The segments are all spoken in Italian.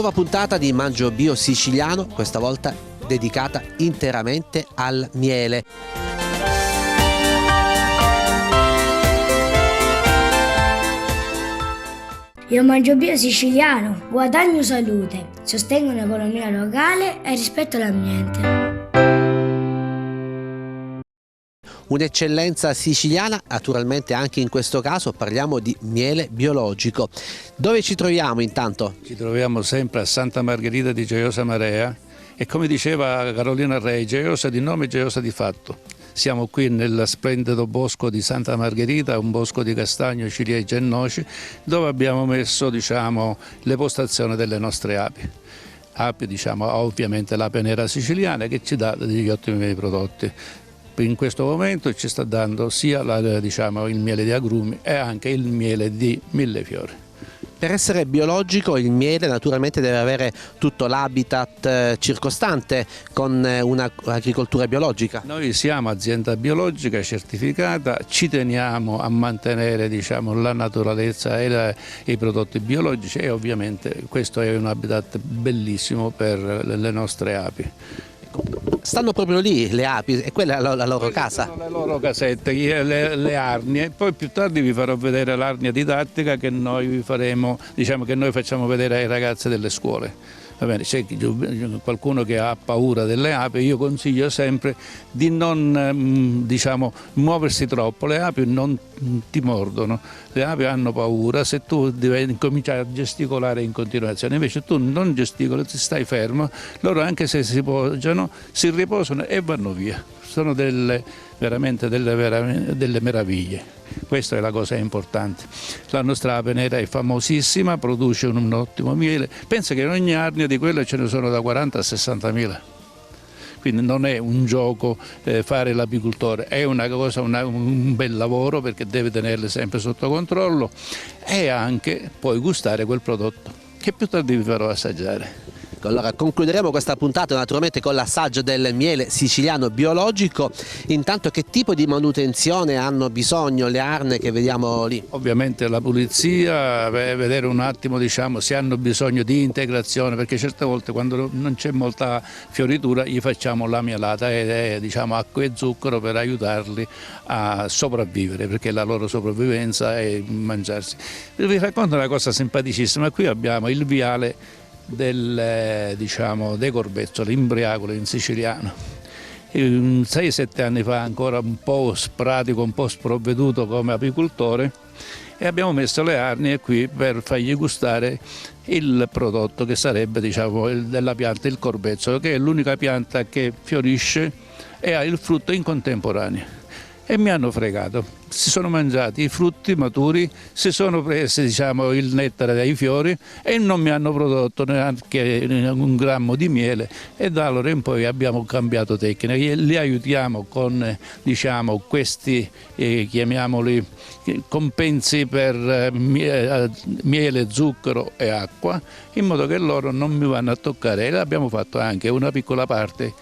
Nuova puntata di Mangio Bio Siciliano, questa volta dedicata interamente al miele. Io mangio bio siciliano, guadagno salute, sostengo un'economia locale e rispetto l'ambiente. Un'eccellenza siciliana, naturalmente anche in questo caso parliamo di miele biologico. Dove ci troviamo intanto? Ci troviamo sempre a Santa Margherita di Gioiosa Marea e come diceva Carolina Rei, gioiosa di nome e gioiosa di fatto. Siamo qui nel splendido bosco di Santa Margherita, un bosco di castagno, ciliegie e noci, dove abbiamo messo le postazioni delle nostre api. Api, ovviamente l'ape nera siciliana che ci dà degli ottimi prodotti. In questo momento ci sta dando sia il miele di agrumi e anche il miele di millefiori. Per essere biologico il miele naturalmente deve avere tutto l'habitat circostante con un'agricoltura biologica. Noi siamo azienda biologica certificata, ci teniamo a mantenere la naturalezza e i prodotti biologici e ovviamente questo è un habitat bellissimo per le nostre api. Stanno proprio lì le api e quella è la loro casa? Sono le loro casette, le arnie. Poi più tardi vi farò vedere l'arnia didattica che noi vi faremo, che noi facciamo vedere ai ragazzi delle scuole. Va bene, c'è qualcuno che ha paura delle api, io consiglio sempre di non muoversi troppo, le api non ti mordono, le api hanno paura se tu devi cominciare a gesticolare in continuazione, invece tu non gesticoli, ti stai fermo, loro anche se si poggiano si riposano e vanno via, sono veramente delle meraviglie. Questa è la cosa importante. La nostra ape nera è famosissima, produce un ottimo miele. Pensa che in ogni arnia di quelle ce ne sono da 40 a 60 mila. Quindi non è un gioco fare l'apicoltore, è una cosa, un bel lavoro perché deve tenerle sempre sotto controllo e anche poi gustare quel prodotto che più tardi vi farò assaggiare. Allora concluderemo questa puntata naturalmente con l'assaggio del miele siciliano biologico. Intanto che tipo di manutenzione hanno bisogno le arnie che vediamo lì? Ovviamente la pulizia, vedere un attimo se hanno bisogno di integrazione, perché certe volte quando non c'è molta fioritura gli facciamo la mielata e acqua e zucchero per aiutarli a sopravvivere, perché la loro sopravvivenza è mangiarsi. Vi racconto una cosa simpaticissima, qui abbiamo il viale dei corbezzoli, imbriacole in siciliano. 6-7 anni fa, ancora un po' pratico, un po' sprovveduto come apicoltore, e abbiamo messo le arnie qui per fargli gustare il prodotto che sarebbe della pianta il corbezzolo, che è l'unica pianta che fiorisce e ha il frutto in contemporanea. E mi hanno fregato, si sono mangiati i frutti maturi, si sono presi il nettare dai fiori e non mi hanno prodotto neanche un grammo di miele, e da allora in poi abbiamo cambiato tecnica, li aiutiamo con questi chiamiamoli compensi per miele, zucchero e acqua, in modo che loro non mi vanno a toccare, e abbiamo fatto anche una piccola parte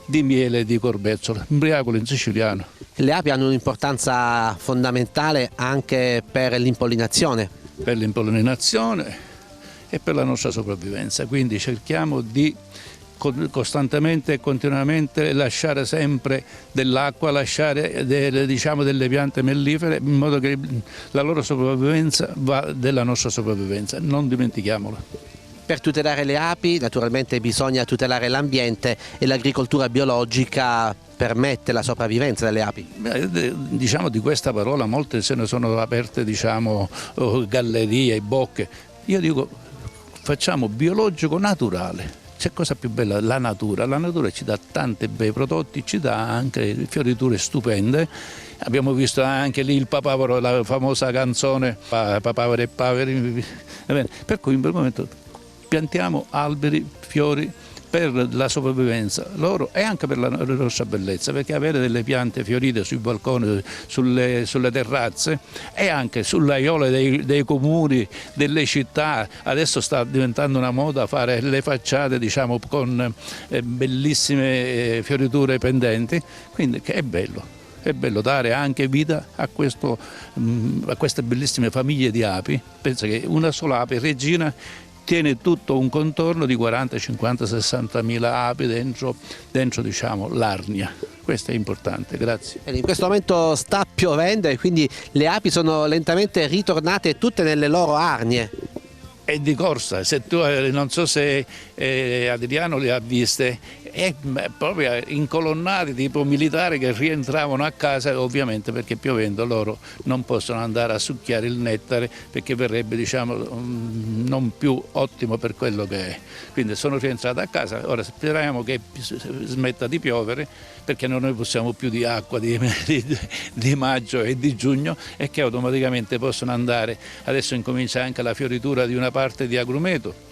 di miele di corbezzolo, imbriacolo in siciliano. Le api hanno un'importanza fondamentale anche per l'impollinazione. Per l'impollinazione e per la nostra sopravvivenza, quindi cerchiamo di costantemente e continuamente lasciare sempre dell'acqua, lasciare delle piante mellifere, in modo che la loro sopravvivenza va della nostra sopravvivenza, non dimentichiamolo. Per tutelare le api naturalmente bisogna tutelare l'ambiente e l'agricoltura biologica permette la sopravvivenza delle api. Di questa parola molte se ne sono aperte gallerie, bocche. Io dico facciamo biologico naturale. C'è cosa più bella? La natura ci dà tanti bei prodotti, ci dà anche fioriture stupende. Abbiamo visto anche lì il papavero, la famosa canzone Papaveri e Paveri. Per cui in quel momento piantiamo alberi, fiori per la sopravvivenza loro e anche per la nostra bellezza, perché avere delle piante fiorite sui balconi, sulle terrazze e anche sulle aiole dei comuni, delle città. Adesso sta diventando una moda fare le facciate con bellissime fioriture pendenti, quindi che è bello. È bello dare anche vita a queste bellissime famiglie di api. Pensa che una sola ape regina tiene tutto un contorno di 40, 50, 60 mila api dentro diciamo, l'arnia. Questo è importante, grazie. In questo momento sta piovendo e quindi le api sono lentamente ritornate tutte nelle loro arnie. È di corsa, se tu, non so se Adriano le ha viste, è proprio incolonnati tipo militari che rientravano a casa, ovviamente perché piovendo loro non possono andare a succhiare il nettare perché verrebbe diciamo non più ottimo per quello che è. Quindi sono rientrati a casa, ora speriamo che smetta di piovere perché noi possiamo più di acqua di maggio e di giugno e che automaticamente possono andare, adesso incomincia anche la fioritura di una parte di agrumeto.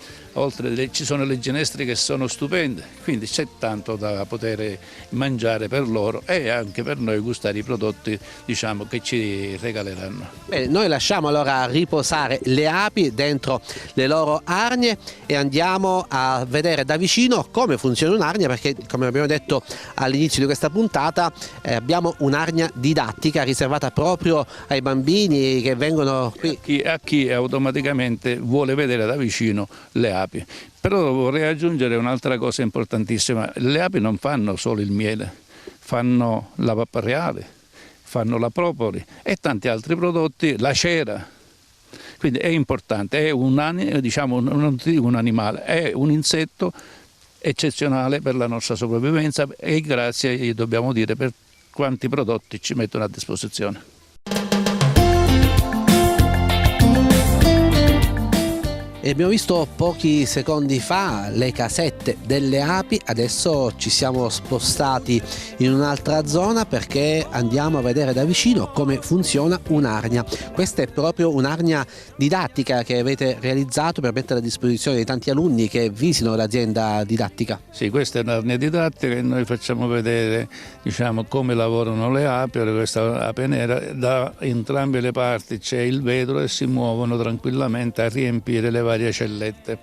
Ci sono le ginestre che sono stupende, quindi c'è tanto da poter mangiare per loro e anche per noi gustare i prodotti diciamo, che ci regaleranno. Bene, noi lasciamo allora riposare le api dentro le loro arnie e andiamo a vedere da vicino come funziona un'arnia, perché come abbiamo detto all'inizio di questa puntata abbiamo un'arnia didattica riservata proprio ai bambini che vengono qui. A chi automaticamente vuole vedere da vicino le api. Però vorrei aggiungere un'altra cosa importantissima, le api non fanno solo il miele, fanno la pappa reale, fanno la propoli e tanti altri prodotti, la cera, quindi è importante, è diciamo, non ti dico un animale, è un insetto eccezionale per la nostra sopravvivenza e grazie gli dobbiamo dire per quanti prodotti ci mettono a disposizione. E abbiamo visto pochi secondi fa le casette delle api, adesso ci siamo spostati in un'altra zona perché andiamo a vedere da vicino come funziona un'arnia. Questa è proprio un'arnia didattica che avete realizzato per mettere a disposizione di tanti alunni che visitano l'azienda didattica. Sì, questa è un'arnia didattica e noi facciamo vedere diciamo, come lavorano le api. Questa ape nera, da entrambe le parti c'è il vetro e si muovono tranquillamente a riempire le varie cellette.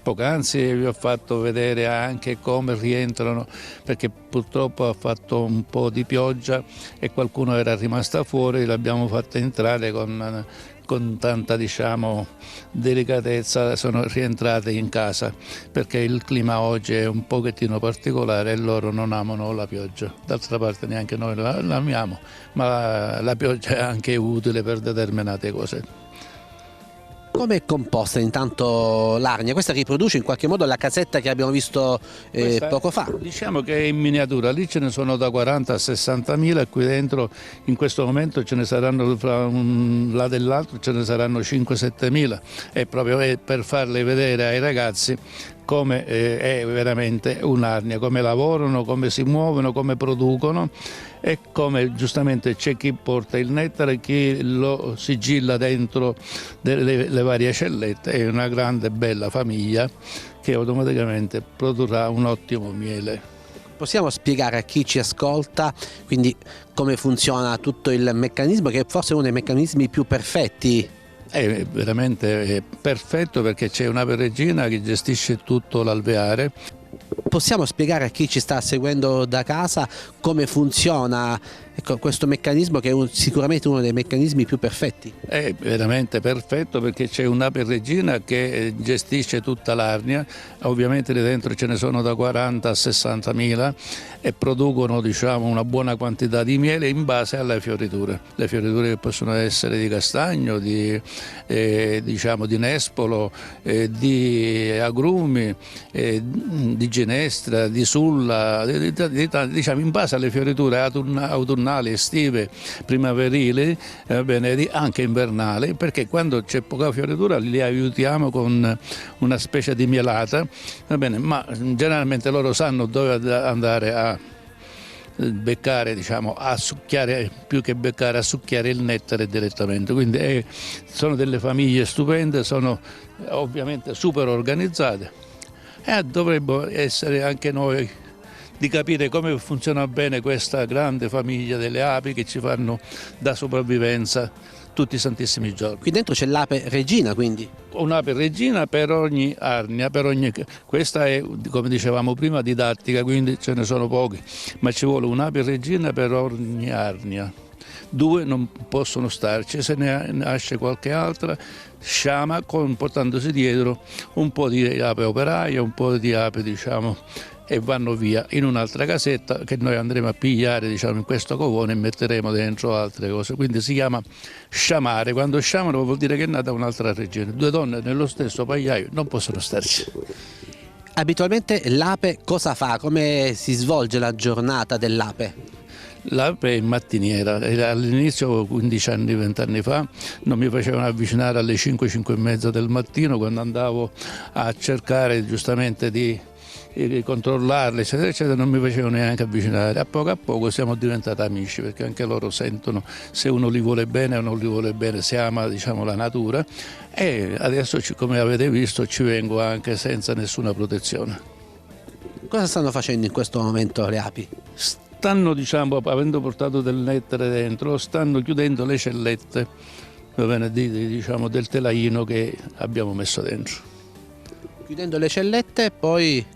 Poc'anzi vi ho fatto vedere anche come rientrano perché purtroppo ha fatto un po' di pioggia e qualcuno era rimasta fuori, l'abbiamo fatta entrare con tanta diciamo, delicatezza, sono rientrate in casa perché il clima oggi è un pochettino particolare e loro non amano la pioggia. D'altra parte neanche noi la amiamo, ma la pioggia è anche utile per determinate cose. Come è composta intanto l'arnia? Questa riproduce in qualche modo la casetta che abbiamo visto poco fa? Diciamo che è in miniatura, lì ce ne sono da 40 a 60 mila e qui dentro in questo momento ce ne saranno fra un lato e l'altro ce ne saranno 5-7 mila e proprio per farle vedere ai ragazzi come è veramente un'arnia, come lavorano, come si muovono, come producono e come giustamente c'è chi porta il nettare, chi lo sigilla dentro le varie cellette, è una grande bella famiglia che automaticamente produrrà un ottimo miele. Possiamo spiegare a chi ci ascolta quindi come funziona tutto il meccanismo, che è forse uno dei meccanismi più perfetti? È veramente perfetto perché c'è un'ape regina che gestisce tutto l'alveare. Possiamo spiegare a chi ci sta seguendo da casa come funziona questo meccanismo che è sicuramente uno dei meccanismi più perfetti? È veramente perfetto perché c'è un'ape regina che gestisce tutta l'arnia, ovviamente lì dentro ce ne sono da 40 a 60 mila e producono diciamo, una buona quantità di miele in base alle fioriture. Le fioriture che possono essere di castagno, diciamo, di nespolo, di agrumi, di ginestra, di sulla, diciamo, in base alle fioriture autunnali, estive, primaverili, anche invernali, perché quando c'è poca fioritura li aiutiamo con una specie di mielata, ma generalmente loro sanno dove andare a beccare, diciamo, a succhiare, più che beccare, a succhiare il nettare direttamente. Quindi sono delle famiglie stupende, sono ovviamente super organizzate e dovremmo essere anche noi di capire come funziona bene questa grande famiglia delle api che ci fanno da sopravvivenza tutti i santissimi giorni. Qui dentro c'è l'ape regina, quindi? Un'ape regina per ogni arnia, questa è, come dicevamo prima, didattica, quindi ce ne sono pochi, ma ci vuole un'ape regina per ogni arnia. 2 non possono starci, se ne nasce qualche altra sciama portandosi dietro un po' di ape operaie, un po' di ape diciamo, e vanno via in un'altra casetta che noi andremo a pigliare diciamo, in questo covone e metteremo dentro altre cose, quindi si chiama sciamare. Quando sciamano vuol dire che è nata un'altra regione, 2 donne nello stesso pagliaio non possono starci. Abitualmente l'ape cosa fa? Come si svolge la giornata dell'ape? L'ape è mattiniera, all'inizio 15 anni, 20 anni fa non mi facevano avvicinare alle 5, 5 e mezza del mattino quando andavo a cercare giustamente di controllarle eccetera eccetera, non mi facevano neanche avvicinare. A poco siamo diventati amici perché anche loro sentono se uno li vuole bene o non li vuole bene, si ama diciamo, la natura e adesso come avete visto ci vengo anche senza nessuna protezione. Cosa stanno facendo in questo momento le api? Stanno, diciamo, avendo portato del nettare dentro, stanno chiudendo le cellette, va bene, diciamo, del telaino che abbiamo messo dentro. Chiudendo le cellette, poi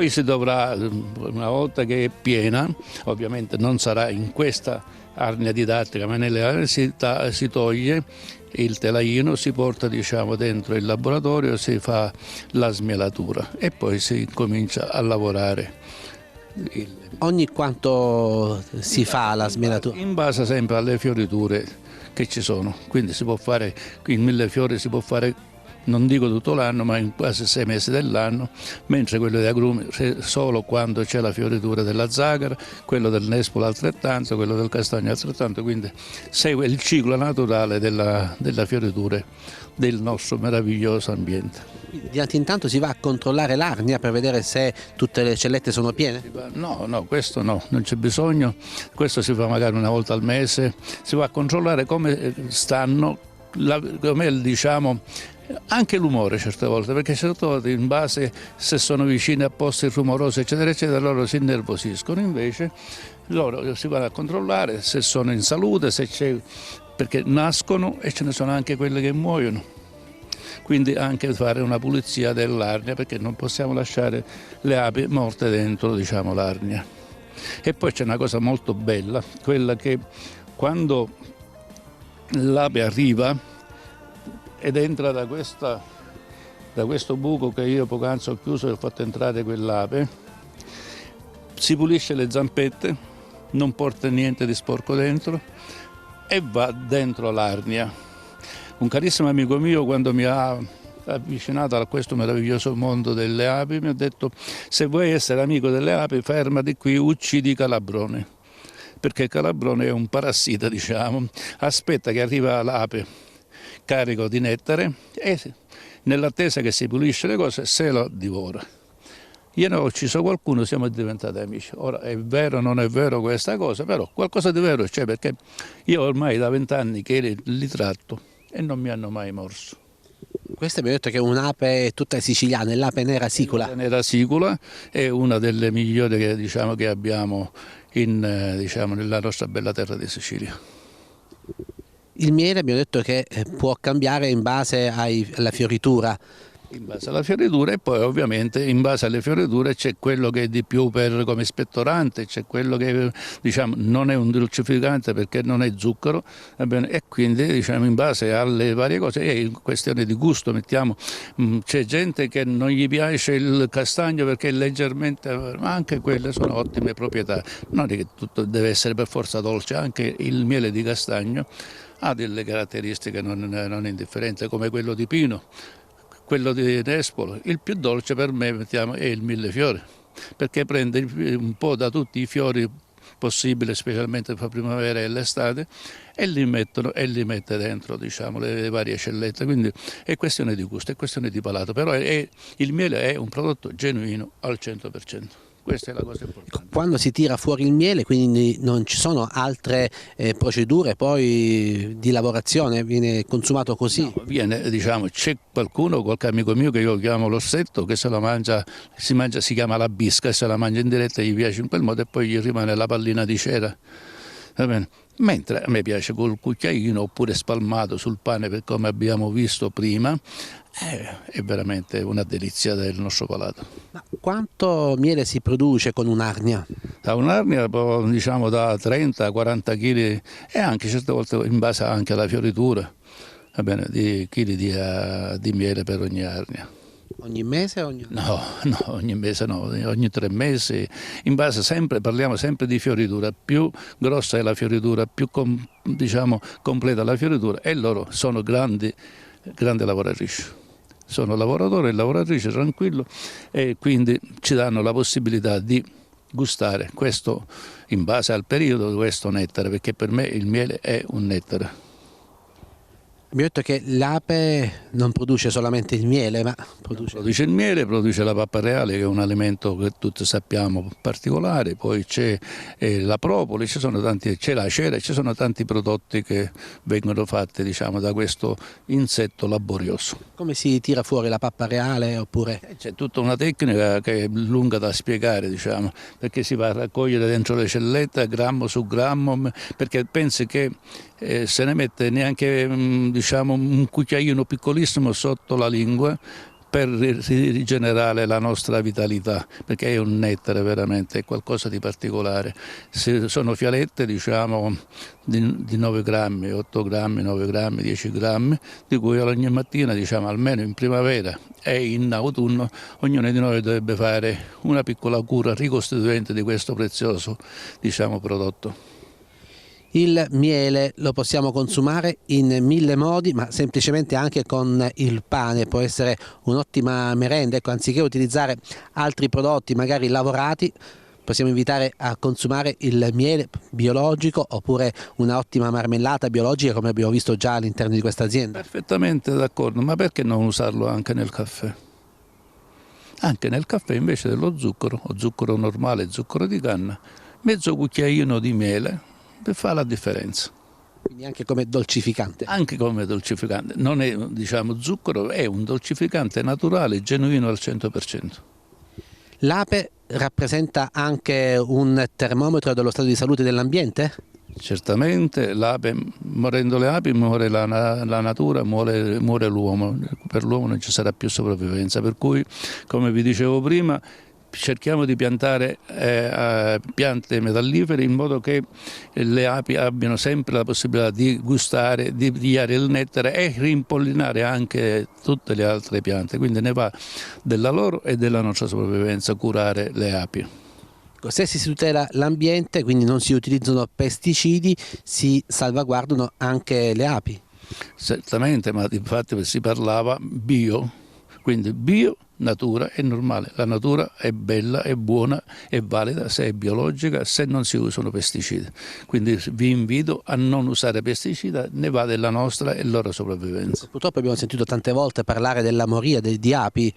si dovrà, una volta che è piena, ovviamente non sarà in questa arnia didattica, ma nelle arnie si toglie il telaino, si porta diciamo, dentro il laboratorio, si fa la smielatura e poi si comincia a lavorare. Ogni quanto si fa la smielatura? In base sempre alle fioriture che ci sono, quindi si può fare, in 1000 fiori si può fare, non dico tutto l'anno, ma in quasi 6 mesi dell'anno, mentre quello di agrumi solo quando c'è la fioritura della zagara, quello del nespolo altrettanto, quello del castagno altrettanto, quindi segue il ciclo naturale della fioritura del nostro meraviglioso ambiente. Di tanto in tanto si va a controllare l'arnia per vedere se tutte le cellette sono piene? No, questo no, non c'è bisogno, questo si fa magari una volta al mese, si va a controllare come stanno, come diciamo, anche l'umore certe volte, perché certe volte in base se sono vicini a posti rumorosi eccetera eccetera loro si innervosiscono, invece loro si vanno a controllare se sono in salute, se c'è, perché nascono e ce ne sono anche quelle che muoiono. Quindi anche fare una pulizia dell'arnia perché non possiamo lasciare le api morte dentro diciamo, l'arnia. E poi c'è una cosa molto bella, quella che quando l'ape arriva ed entra da questo buco che io poc'anzi ho chiuso e ho fatto entrare quell'ape, si pulisce le zampette, non porta niente di sporco dentro e va dentro l'arnia. Un carissimo amico mio quando mi ha avvicinato a questo meraviglioso mondo delle api mi ha detto: se vuoi essere amico delle api fermati qui, uccidi Calabrone, perché il Calabrone è un parassita diciamo, aspetta che arriva l'ape carico di nettare e nell'attesa che si pulisce le cose se lo divora. Io ne ho ucciso qualcuno, siamo diventati amici. Ora è vero o non è vero questa cosa, però qualcosa di vero c'è perché io ormai da 20 anni che li tratto e non mi hanno mai morso. Questa mi ha detto che è un'ape tutta siciliana, è l'ape nera sicula. La nera sicula è una delle migliori che, diciamo, che abbiamo diciamo, nella nostra bella terra di Sicilia. Il miele abbiamo detto che può cambiare in base alla fioritura. In base alla fioritura e poi ovviamente in base alle fioriture c'è quello che è di più come spettorante, c'è quello che diciamo, non è un dolcificante perché non è zucchero, e quindi diciamo, in base alle varie cose è questione di gusto, mettiamo, c'è gente che non gli piace il castagno perché è leggermente, ma anche quelle sono ottime proprietà, non è che tutto deve essere per forza dolce, anche il miele di castagno ha delle caratteristiche non indifferenti come quello di pino. Quello di nespolo, il più dolce per me mettiamo, è il millefiori, perché prende un po' da tutti i fiori possibili, specialmente per la primavera e l'estate, e li mette dentro diciamo, le varie cellette, quindi è questione di gusto, è questione di palato, però il miele è un prodotto genuino al 100%. Questa è la cosa importante. Quando si tira fuori il miele, quindi non ci sono altre procedure poi di lavorazione, viene consumato così? No, viene, diciamo, c'è qualche amico mio che io chiamo l'ossetto, che se la mangia, si chiama la bisca, e se la mangia in diretta gli piace in quel modo e poi gli rimane la pallina di cera. Va bene? Mentre a me piace col cucchiaino oppure spalmato sul pane, per come abbiamo visto prima, È veramente una delizia del nostro palato. Ma quanto miele si produce con un'arnia? Da un'arnia diciamo da 30-40 kg e anche certe volte in base anche alla fioritura, va bene, di chili di miele per ogni arnia. Ogni mese? No, ogni mese no, ogni 3 mesi, in base sempre, parliamo sempre di fioritura, più grossa è la fioritura, più diciamo, completa la fioritura e loro sono grandi lavoratrici. Sono lavoratori e lavoratrici tranquillo e quindi ci danno la possibilità di gustare questo in base al periodo, questo nettare, perché per me il miele è un nettare. Mi ha detto che l'ape non produce solamente il miele, ma Produce il miele, produce la pappa reale, che è un alimento che tutti sappiamo particolare, poi c'è la propoli, c'è la cera, ci sono tanti prodotti che vengono fatti, diciamo, da questo insetto laborioso. Come si tira fuori la pappa reale oppure? C'è tutta una tecnica che è lunga da spiegare, diciamo, perché si va a raccogliere dentro le cellette grammo su grammo, perché pensi che se ne mette neanche diciamo, un cucchiaino piccolissimo sotto la lingua per rigenerare la nostra vitalità, perché è un nettare veramente, è qualcosa di particolare. Sono fialette diciamo, di 9 grammi, 8 grammi, 9 grammi, 10 grammi, di cui ogni mattina, diciamo, almeno in primavera e in autunno, ognuno di noi dovrebbe fare una piccola cura ricostituente di questo prezioso diciamo, prodotto. Il miele lo possiamo consumare in 1000 modi, ma semplicemente anche con il pane, può essere un'ottima merenda. Ecco, anziché utilizzare altri prodotti magari lavorati, possiamo invitare a consumare il miele biologico oppure una ottima marmellata biologica come abbiamo visto già all'interno di questa azienda. Perfettamente d'accordo, ma perché non usarlo anche nel caffè? Anche nel caffè invece dello zucchero, o zucchero normale, zucchero di canna, mezzo cucchiaino di miele fa la differenza. Quindi anche come dolcificante. Anche come dolcificante. Non è diciamo zucchero, è un dolcificante naturale, genuino al 100%. L'ape rappresenta anche un termometro dello stato di salute dell'ambiente? Certamente l'ape, morendo le api muore la natura, muore l'uomo, per l'uomo non ci sarà più sopravvivenza, per cui come vi dicevo prima cerchiamo di piantare piante metallifere in modo che le api abbiano sempre la possibilità di gustare, di pigliare il nettare e rimpollinare anche tutte le altre piante, quindi ne va della loro e della nostra sopravvivenza curare le api. Se si tutela l'ambiente, quindi non si utilizzano pesticidi, si salvaguardano anche le api. Certamente, ma infatti si parlava bio, quindi bio, natura è normale, la natura è bella, è buona, è valida se è biologica, se non si usano pesticidi. Quindi vi invito a non usare pesticidi, ne va della nostra e loro sopravvivenza. Purtroppo abbiamo sentito tante volte parlare della moria di api.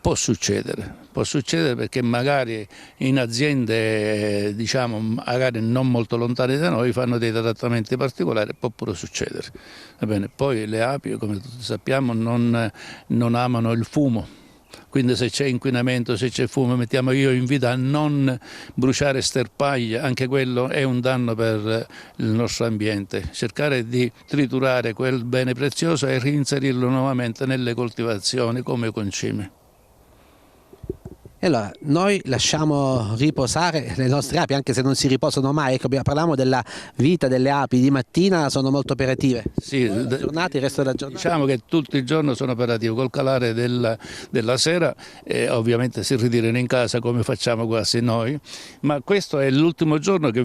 Può succedere perché magari in aziende diciamo magari non molto lontane da noi fanno dei trattamenti particolari, può pure succedere. Va bene. Poi le api, come tutti sappiamo, non amano il fumo, quindi se c'è inquinamento, se c'è fumo, io invito a non bruciare sterpaglie, anche quello è un danno per il nostro ambiente, cercare di triturare quel bene prezioso e reinserirlo nuovamente nelle coltivazioni come concimi. E allora, noi lasciamo riposare le nostre api, anche se non si riposano mai. Ecco, parliamo della vita delle api, di mattina sono molto operative. Sì, il resto della giornata. Diciamo che tutto il giorno sono operativo, col calare della sera ovviamente si ritirano in casa come facciamo quasi noi, ma questo è l'ultimo giorno che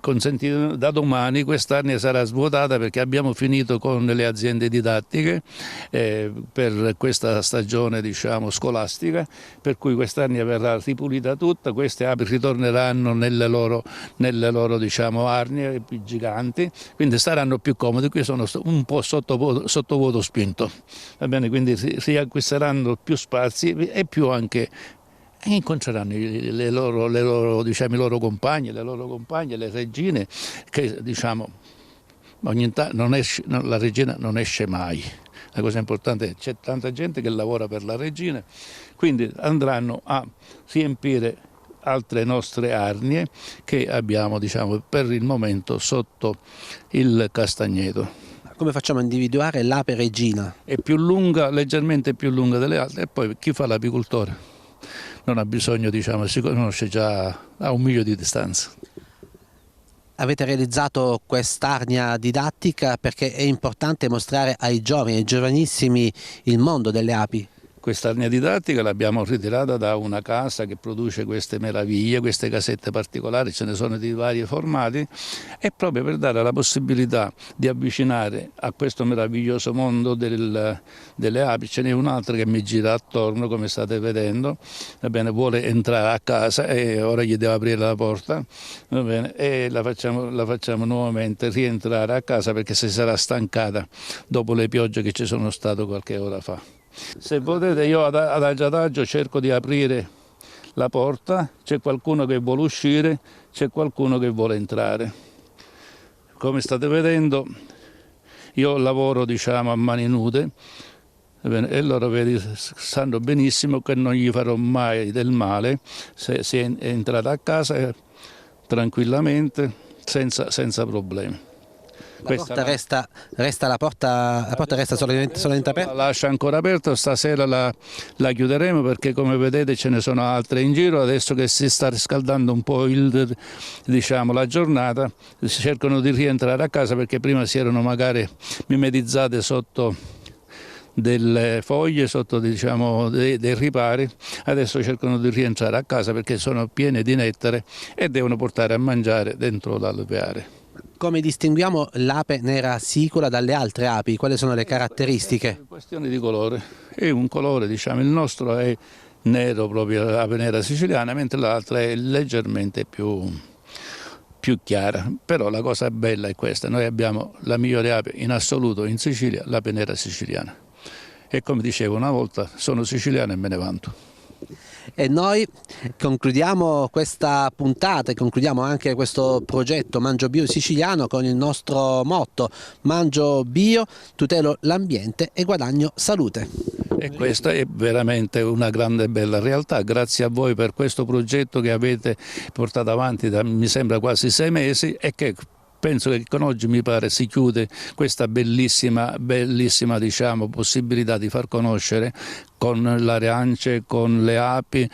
consentito da domani quest'arnia sarà svuotata perché abbiamo finito con le aziende didattiche per questa stagione diciamo scolastica, per cui quest'arnia verrà ripulita tutta, queste api ritorneranno nelle loro diciamo, arnie più giganti, quindi saranno più comodi. Qui sono un po' sottovuoto spinto, va bene? Quindi riacquisteranno più spazi e più anche incontreranno le loro compagne, le regine, che diciamo la regina non esce mai. La cosa importante è che c'è tanta gente che lavora per la regina, quindi andranno a riempire altre nostre arnie che abbiamo diciamo, per il momento sotto il castagneto. Come facciamo a individuare l'ape regina? È più lunga, leggermente più lunga delle altre, e poi chi fa l'apicoltore non ha bisogno, diciamo, si conosce già a 1 miglio di distanza. Avete realizzato quest'arnia didattica perché è importante mostrare ai giovani, ai giovanissimi il mondo delle api. Questa arnia didattica l'abbiamo ritirata da una casa che produce queste meraviglie, queste casette particolari, ce ne sono di vari formati, e proprio per dare la possibilità di avvicinare a questo meraviglioso mondo delle api. Ce n'è un'altra che mi gira attorno, come state vedendo, va bene, vuole entrare a casa e ora gli devo aprire la porta, va bene, e la facciamo nuovamente rientrare a casa perché si sarà stancata dopo le piogge che ci sono state qualche ora fa. Se potete, io adagio adagio cerco di aprire la porta, c'è qualcuno che vuole uscire, c'è qualcuno che vuole entrare. Come state vedendo, io lavoro, diciamo, a mani nude, e loro sanno benissimo che non gli farò mai del male se è entrata a casa tranquillamente, senza problemi. La porta resta solamente aperta? La lascio ancora aperta, stasera la chiuderemo perché, come vedete, ce ne sono altre in giro. Adesso che si sta riscaldando un po' la giornata, cercano di rientrare a casa perché prima si erano magari mimetizzate sotto delle foglie, sotto, diciamo, dei ripari. Adesso cercano di rientrare a casa perché sono piene di nettare e devono portare a mangiare dentro l'alveare. Come distinguiamo l'ape nera sicula dalle altre api? Quali sono le caratteristiche? È questione di colore. È un colore, diciamo, il nostro è nero, proprio l'ape nera siciliana, mentre l'altra è leggermente più chiara. Però la cosa bella è questa: noi abbiamo la migliore ape in assoluto in Sicilia, l'ape nera siciliana. E come dicevo una volta, sono siciliano e me ne vanto. E noi concludiamo questa puntata e concludiamo anche questo progetto Mangio Bio Siciliano con il nostro motto: mangio bio, tutelo l'ambiente e guadagno salute. E questa è veramente una grande e bella realtà. Grazie a voi per questo progetto che avete portato avanti da, mi sembra, quasi 6 mesi, e che penso che con oggi, mi pare, si chiude questa bellissima, diciamo, possibilità di far conoscere con le arance, con le api,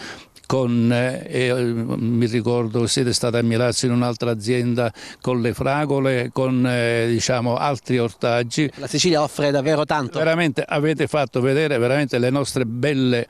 mi ricordo siete stati a Milazzo in un'altra azienda con le fragole, con diciamo, altri ortaggi. La Sicilia offre davvero tanto. Veramente avete fatto vedere veramente le nostre belle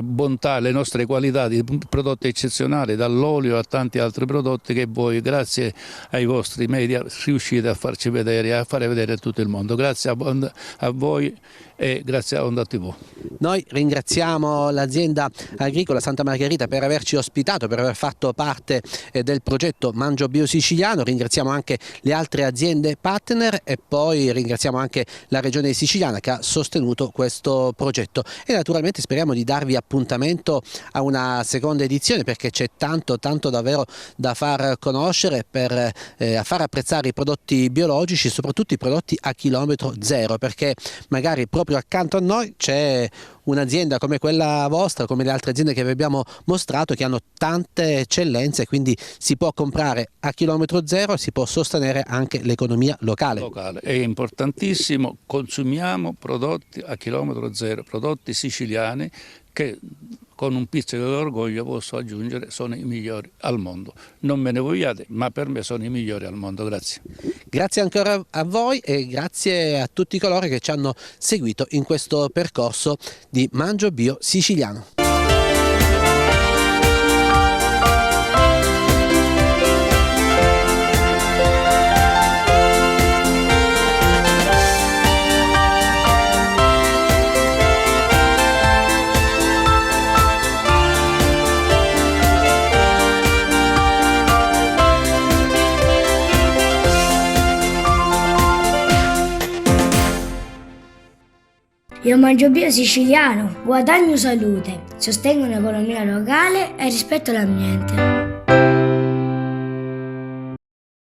bontà, le nostre qualità di prodotti eccezionali, dall'olio a tanti altri prodotti che voi, grazie ai vostri media, riuscite a farci vedere e a fare vedere a tutto il mondo. Grazie a voi e grazie a Onda TV. Noi ringraziamo l'azienda agricola Santa Margherita per averci ospitato, per aver fatto parte del progetto Mangio Bio Siciliano. Ringraziamo anche le altre aziende partner e poi ringraziamo anche la Regione Siciliana che ha sostenuto questo progetto, e naturalmente speriamo di darvi appuntamento a una seconda edizione perché c'è tanto davvero da far conoscere, per far apprezzare i prodotti biologici, soprattutto i prodotti a chilometro zero, perché magari proprio accanto a noi c'è un'azienda come quella vostra, come le altre aziende che vi abbiamo mostrato, che hanno tante eccellenze, quindi si può comprare a chilometro zero, si può sostenere anche l'economia locale. È importantissimo, consumiamo prodotti a chilometro zero, prodotti siciliani che con un pizzico di orgoglio posso aggiungere sono i migliori al mondo. Non me ne vogliate, ma per me sono i migliori al mondo. Grazie. Grazie ancora a voi e grazie a tutti coloro che ci hanno seguito in questo percorso di Mangio Bio Siciliano. Io mangio bio siciliano, guadagno salute, sostengo un'economia locale e rispetto l'ambiente.